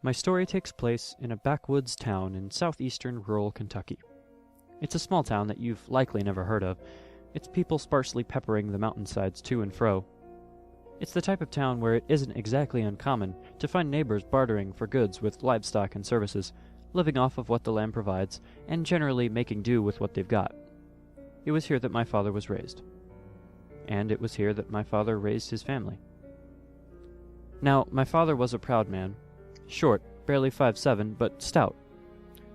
My story takes place in a backwoods town in southeastern rural Kentucky. It's a small town that you've likely never heard of, its people sparsely peppering the mountainsides to and fro. It's the type of town where it isn't exactly uncommon to find neighbors bartering for goods with livestock and services, living off of what the land provides, and generally making do with what they've got. It was here that my father was raised. And it was here that my father raised his family. Now, my father was a proud man. Short, barely 5'7", but stout.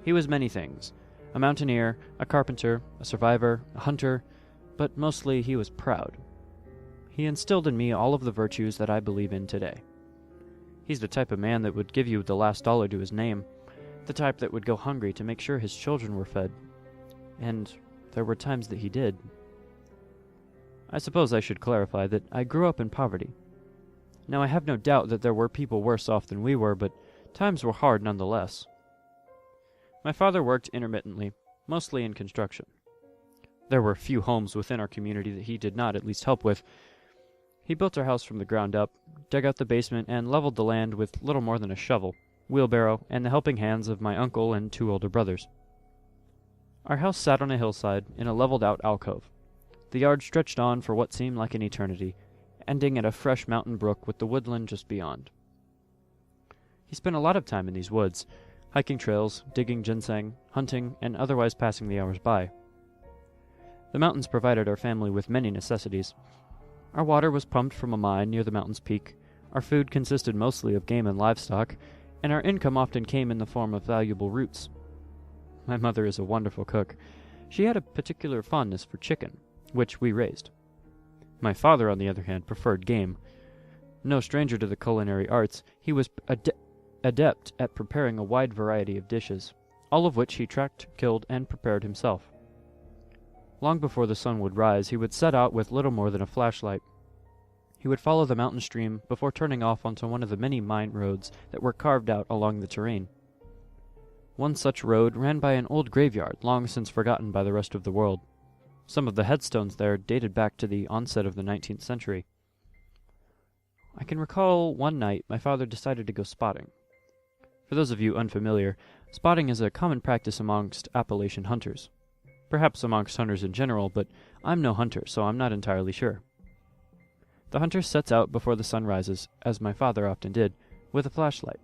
He was many things. A mountaineer, a carpenter, a survivor, a hunter, but mostly he was proud. He instilled in me all of the virtues that I believe in today. He's the type of man that would give you the last dollar to his name, the type that would go hungry to make sure his children were fed. And there were times that he did. I suppose I should clarify that I grew up in poverty. Now, I have no doubt that there were people worse off than we were, but times were hard nonetheless. My father worked intermittently, mostly in construction. There were few homes within our community that he did not at least help with. He built our house from the ground up, dug out the basement, and leveled the land with little more than a shovel, wheelbarrow, and the helping hands of my uncle and 2 older brothers. Our house sat on a hillside in a leveled-out alcove. The yard stretched on for what seemed like an eternity, ending at a fresh mountain brook with the woodland just beyond. He spent a lot of time in these woods, hiking trails, digging ginseng, hunting, and otherwise passing the hours by. The mountains provided our family with many necessities. Our water was pumped from a mine near the mountain's peak, our food consisted mostly of game and livestock, and our income often came in the form of valuable roots. My mother is a wonderful cook. She had a particular fondness for chicken, which we raised. My father, on the other hand, preferred game. No stranger to the culinary arts, he was adept at preparing a wide variety of dishes, all of which he tracked, killed, and prepared himself. Long before the sun would rise, he would set out with little more than a flashlight. He would follow the mountain stream before turning off onto one of the many mine roads that were carved out along the terrain. One such road ran by an old graveyard, long since forgotten by the rest of the world. Some of the headstones there dated back to the onset of the 19th century. I can recall one night my father decided to go spotting. For those of you unfamiliar, spotting is a common practice amongst Appalachian hunters. Perhaps amongst hunters in general, but I'm no hunter, so I'm not entirely sure. The hunter sets out before the sun rises, as my father often did, with a flashlight.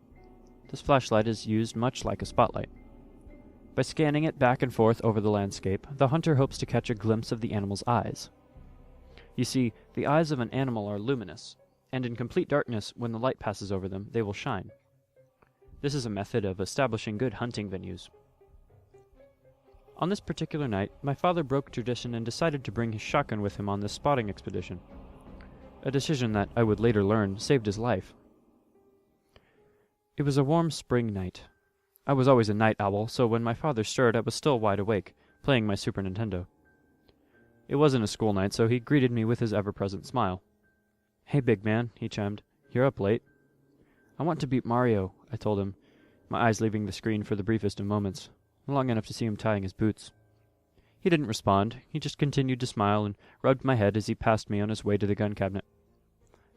This flashlight is used much like a spotlight. By scanning it back and forth over the landscape, the hunter hopes to catch a glimpse of the animal's eyes. You see, the eyes of an animal are luminous, and in complete darkness, when the light passes over them, they will shine. This is a method of establishing good hunting venues. On this particular night, my father broke tradition and decided to bring his shotgun with him on this spotting expedition. A decision that, I would later learn, saved his life. It was a warm spring night. I was always a night owl, so when my father stirred, I was still wide awake, playing my Super Nintendo. It wasn't a school night, so he greeted me with his ever-present smile. "Hey, big man," he chimed. "You're up late." "I want to beat Mario," I told him, my eyes leaving the screen for the briefest of moments, long enough to see him tying his boots. He didn't respond. He just continued to smile and rubbed my head as he passed me on his way to the gun cabinet.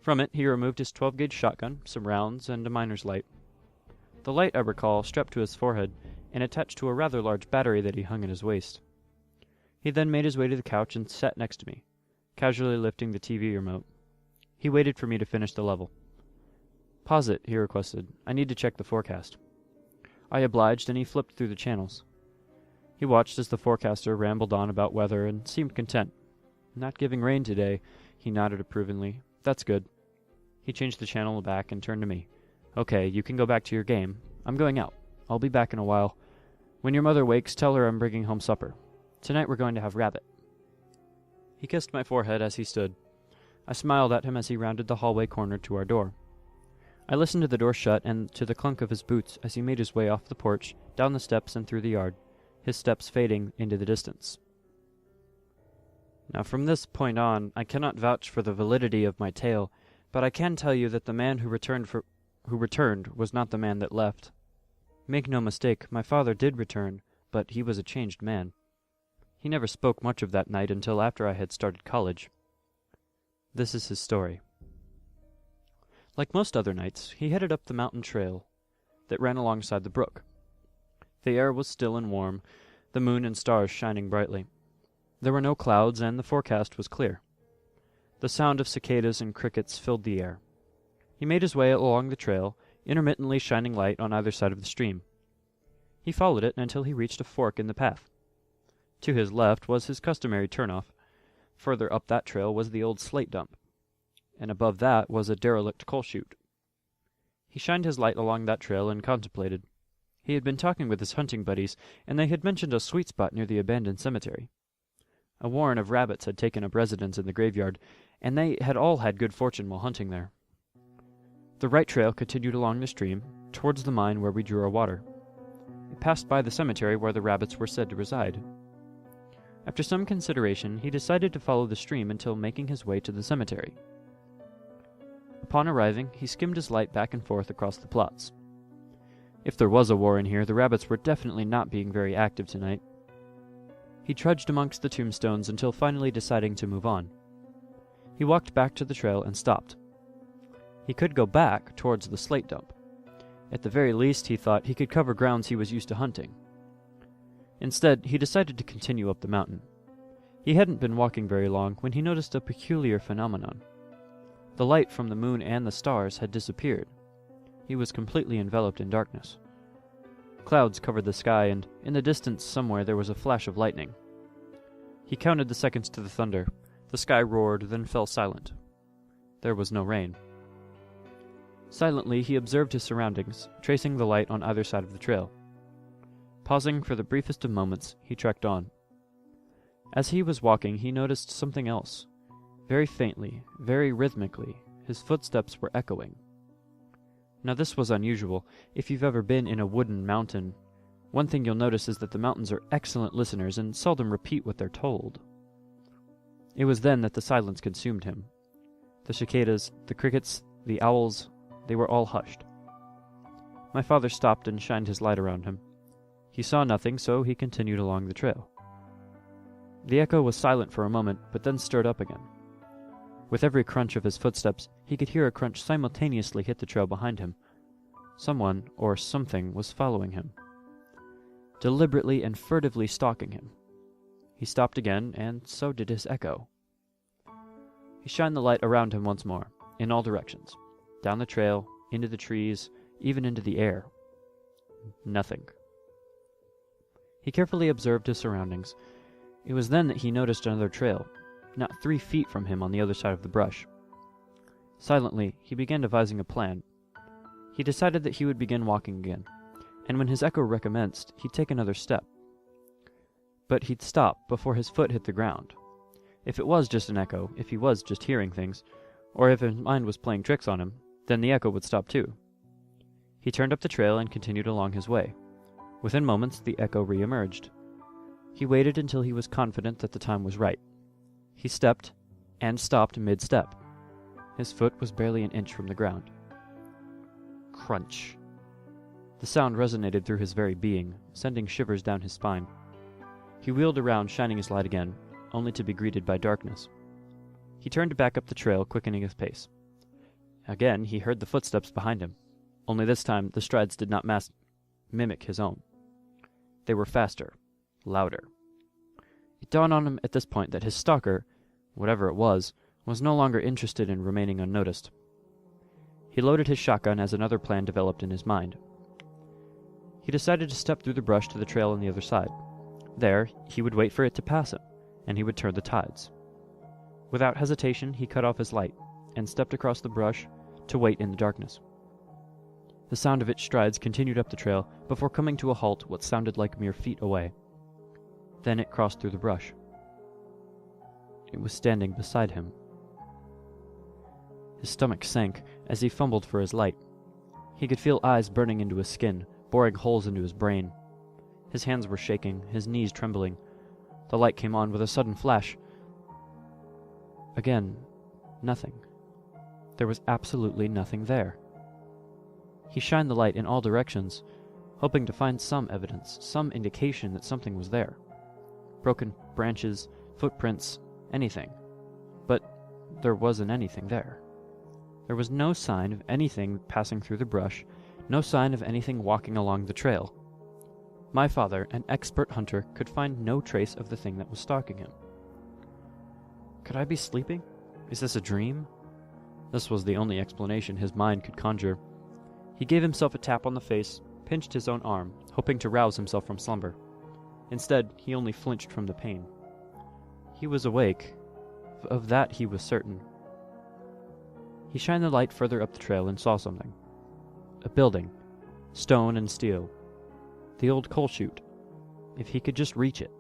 From it, he removed his 12-gauge shotgun, some rounds, and a miner's light. The light, I recall, strapped to his forehead and attached to a rather large battery that he hung at his waist. He then made his way to the couch and sat next to me, casually lifting the TV remote. He waited for me to finish the level. "Pause it," he requested. "I need to check the forecast." I obliged, and he flipped through the channels. He watched as the forecaster rambled on about weather and seemed content. "Not giving rain today," he nodded approvingly. "That's good." He changed the channel back and turned to me. "Okay, you can go back to your game. I'm going out. I'll be back in a while. When your mother wakes, tell her I'm bringing home supper. Tonight we're going to have rabbit." He kissed my forehead as he stood. I smiled at him as he rounded the hallway corner to our door. I listened to the door shut and to the clunk of his boots as he made his way off the porch, down the steps and through the yard, his steps fading into the distance. Now from this point on, I cannot vouch for the validity of my tale, but I can tell you that the man who returned was not the man that left. Make no mistake, my father did return, but he was a changed man. He never spoke much of that night until after I had started college. This is his story. Like most other nights, he headed up the mountain trail. that ran alongside the brook. The air was still and warm, the moon and stars shining brightly. There were no clouds, and the forecast was clear. The sound of cicadas and crickets filled the air. He made his way along the trail, intermittently shining light on either side of the stream. He followed it until he reached a fork in the path. To his left was his customary turnoff. Further up that trail was the old slate dump, and above that was a derelict coal chute. He shined his light along that trail and contemplated. He had been talking with his hunting buddies, and they had mentioned a sweet spot near the abandoned cemetery. A warren of rabbits had taken up residence in the graveyard, and they had all had good fortune while hunting there. The right trail continued along the stream, towards the mine where we drew our water. It passed by the cemetery where the rabbits were said to reside. After some consideration, he decided to follow the stream until making his way to the cemetery. Upon arriving, he skimmed his light back and forth across the plots. If there was a warren here, the rabbits were definitely not being very active tonight. He trudged amongst the tombstones until finally deciding to move on. He walked back to the trail and stopped. He could go back towards the slate dump. At the very least, he thought, he could cover grounds he was used to hunting. Instead, he decided to continue up the mountain. He hadn't been walking very long when he noticed a peculiar phenomenon. The light from the moon and the stars had disappeared. He was completely enveloped in darkness. Clouds covered the sky, and in the distance somewhere there was a flash of lightning. He counted the seconds to the thunder. The sky roared, then fell silent. There was no rain. Silently, he observed his surroundings, tracing the light on either side of the trail. Pausing for the briefest of moments, he trekked on. As he was walking, he noticed something else. Very faintly, very rhythmically, his footsteps were echoing. Now this was unusual. If you've ever been in a wooden mountain, one thing you'll notice is that the mountains are excellent listeners and seldom repeat what they're told. It was then that the silence consumed him. The cicadas, the crickets, the owls, they were all hushed. My father stopped and shined his light around him. He saw nothing, so he continued along the trail. The echo was silent for a moment, but then stirred up again. With every crunch of his footsteps, he could hear a crunch simultaneously hit the trail behind him. Someone, or something, was following him, deliberately and furtively stalking him. He stopped again, and so did his echo. He shined the light around him once more, in all directions, down the trail, into the trees, even into the air. Nothing. He carefully observed his surroundings. It was then that he noticed another trail, not 3 feet from him on the other side of the brush. Silently, he began devising a plan. He decided that he would begin walking again, and when his echo recommenced, he'd take another step. But he'd stop before his foot hit the ground. If it was just an echo, if he was just hearing things, or if his mind was playing tricks on him, then the echo would stop too. He turned up the trail and continued along his way. Within moments, the echo re-emerged. He waited until he was confident that the time was right. He stepped, and stopped mid-step. His foot was barely an inch from the ground. Crunch. The sound resonated through his very being, sending shivers down his spine. He wheeled around, shining his light again, only to be greeted by darkness. He turned back up the trail, quickening his pace. Again, he heard the footsteps behind him, only this time the strides did not mimic his own. They were faster, louder. It dawned on him at this point that his stalker, whatever it was no longer interested in remaining unnoticed. He loaded his shotgun as another plan developed in his mind. He decided to step through the brush to the trail on the other side. There, he would wait for it to pass him, and he would turn the tides. Without hesitation, he cut off his light, and stepped across the brush to wait in the darkness. The sound of its strides continued up the trail before coming to a halt what sounded like mere feet away. Then it crossed through the brush. It was standing beside him. His stomach sank as he fumbled for his light. He could feel eyes burning into his skin, boring holes into his brain. His hands were shaking, his knees trembling. The light came on with a sudden flash. Again, nothing. There was absolutely nothing there. He shined the light in all directions, hoping to find some evidence, some indication that something was there. Broken branches, footprints, anything. But there wasn't anything there. There was no sign of anything passing through the brush, No sign of anything walking along the trail. My father, an expert hunter, could find no trace of the thing that was stalking him. Could I be sleeping? Is this a dream? This was the only explanation his mind could conjure. He gave himself a tap on the face, pinched his own arm, hoping to rouse himself from slumber. Instead, he only flinched from the pain. He was awake. Of that he was certain. He shined the light further up the trail and saw something. A building. Stone and steel. The old coal chute. If he could just reach it.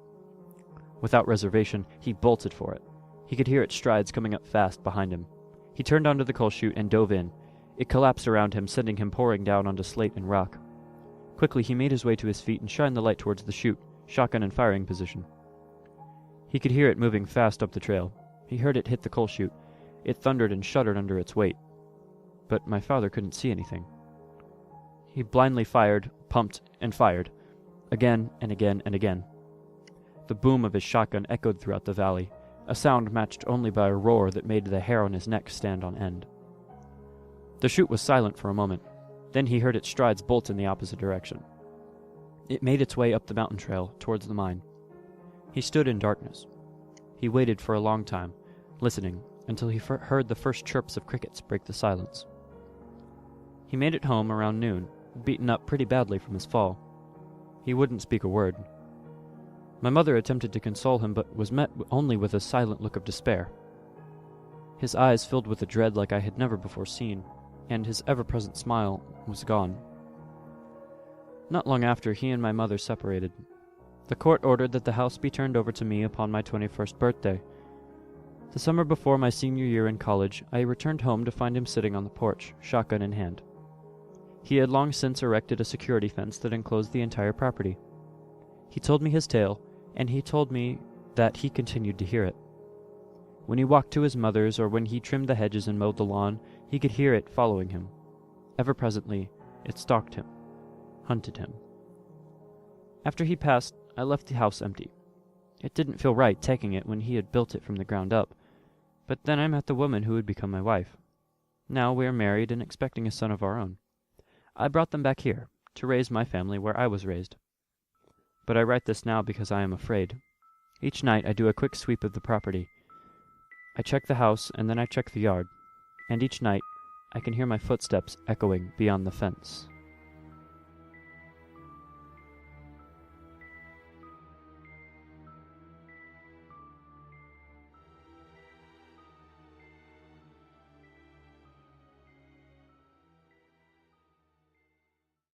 Without reservation, he bolted for it. He could hear its strides coming up fast behind him. He turned onto the coal chute and dove in. It collapsed around him, sending him pouring down onto slate and rock. Quickly, he made his way to his feet and shined the light towards the chute, shotgun in firing position. He could hear it moving fast up the trail. He heard it hit the coal chute. It thundered and shuddered under its weight. But my father couldn't see anything. He blindly fired, pumped, and fired. Again and again and again. The boom of his shotgun echoed throughout the valley, a sound matched only by a roar that made the hair on his neck stand on end. The chute was silent for a moment. Then he heard its strides bolt in the opposite direction. It made its way up the mountain trail towards the mine. He stood in darkness. He waited for a long time, listening, until he heard the first chirps of crickets break the silence. He made it home around noon, beaten up pretty badly from his fall. He wouldn't speak a word. My mother attempted to console him, but was met only with a silent look of despair. His eyes filled with a dread like I had never before seen, and his ever-present smile was gone. Not long after, he and my mother separated. The court ordered that the house be turned over to me upon my 21st birthday. The summer before my senior year in college, I returned home to find him sitting on the porch, shotgun in hand. He had long since erected a security fence that enclosed the entire property. He told me his tale, and he told me that he continued to hear it. When he walked to his mother's or when he trimmed the hedges and mowed the lawn, he could hear it following him. Ever presently, it stalked him, hunted him. After he passed, I left the house empty. It didn't feel right taking it when he had built it from the ground up, but then I met the woman who would become my wife. Now we are married and expecting a son of our own. I brought them back here, to raise my family where I was raised. But I write this now because I am afraid. Each night I do a quick sweep of the property. I check the house and then I check the yard, and each night I can hear my footsteps echoing beyond the fence.